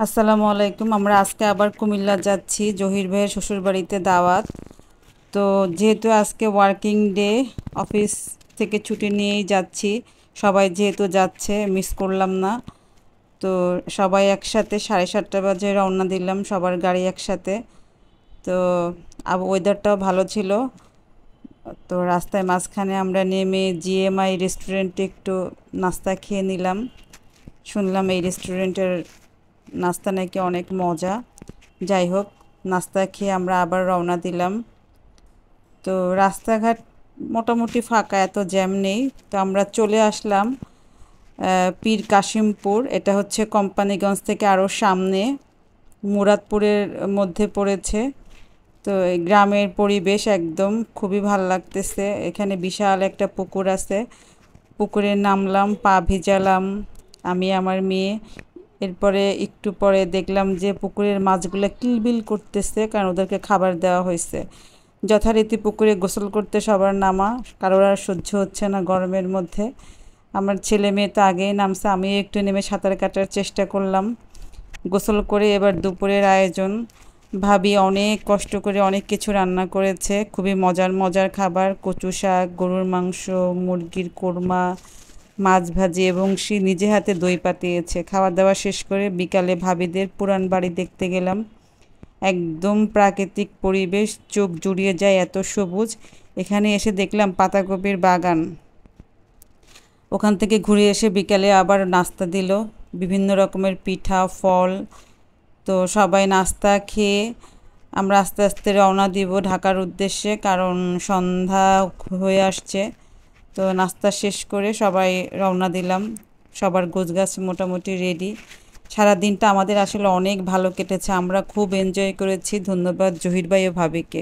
আসসালামু আলাইকুম। আমরা আজকে আবার কুমিল্লা যাচ্ছি, জহির ভাইয়ের শ্বশুরবাড়িতে দাওয়াত। তো যেহেতু আজকে ওয়ার্কিং ডে, অফিস থেকে ছুটি নিয়েই যাচ্ছি। সবাই যেহেতু যাচ্ছে, মিস করলাম না। তো সবাই একসাথে 7:30 বাজে রওনা দিলাম, সবার গাড়ি একসাথে। তো ওয়েদারটাও ভালো ছিল। তো রাস্তায় মাঝখানে আমরা নেমে জিএমআই রেস্টুরেন্টে একটু নাস্তা খেয়ে নিলাম। শুনলাম এই রেস্টুরেন্টের নাস্তা নাকি অনেক মজা। যাই হোক, নাস্তা খেয়ে আমরা আবার রওনা দিলাম। তো রাস্তাঘাট মোটামুটি ফাঁকা, এত জ্যাম নেই। তো আমরা চলে আসলাম পীর কাশিমপুর। এটা হচ্ছে কোম্পানিগঞ্জ থেকে আরও সামনে, মুরাদপুরের মধ্যে পড়েছে। তো এই গ্রামের পরিবেশ একদম খুবই ভাল লাগতেছে। এখানে বিশাল একটা পুকুর আছে, পুকুরে নামলাম, পা ভিজালাম আমি আমার মেয়ে। এরপরে একটু পরে দেখলাম যে পুকুরের মাছগুলো কিলবিল করতেছে, কারণ ওদেরকে খাবার দেওয়া হয়েছে। যথারীতি পুকুরে গোসল করতে সবার নামা, কারোর আর সহ্য হচ্ছে না গরমের মধ্যে। আমার ছেলে মেয়ে তো আগেই নামছে, আমিও একটু নেমে সাঁতার কাটার চেষ্টা করলাম। গোসল করে এবার দুপুরের আয়োজন। ভাবি অনেক কষ্ট করে অনেক কিছু রান্না করেছে, খুবই মজার মজার খাবার। কচু শাক, গরুর মাংস, মুরগির কোরমা, মাছ ভাজি, এবং সে নিজে হাতে দই পাতিয়েছে। খাওয়া দাওয়া শেষ করে বিকালে ভাবিদের পুরান বাড়ি দেখতে গেলাম। একদম প্রাকৃতিক পরিবেশ, চোখ জুড়িয়ে যায়, এত সবুজ। এখানে এসে দেখলাম পাতাকপির বাগান। ওখান থেকে ঘুরে এসে বিকালে আবার নাস্তা দিল, বিভিন্ন রকমের পিঠা, ফল। তো সবাই নাস্তা খেয়ে আমরা আস্তে আস্তে রওনা দিব ঢাকার উদ্দেশ্যে, কারণ সন্ধ্যা হয়ে আসছে। তো নাস্তা শেষ করে সবাই রওনা দিলাম, সবার গোছগাছ মোটামুটি রেডি। সারাদিনটা আমাদের আসলে অনেক ভালো কেটেছে, আমরা খুব এনজয় করেছি। ধন্যবাদ জহির ভাই ও ভাবিকে।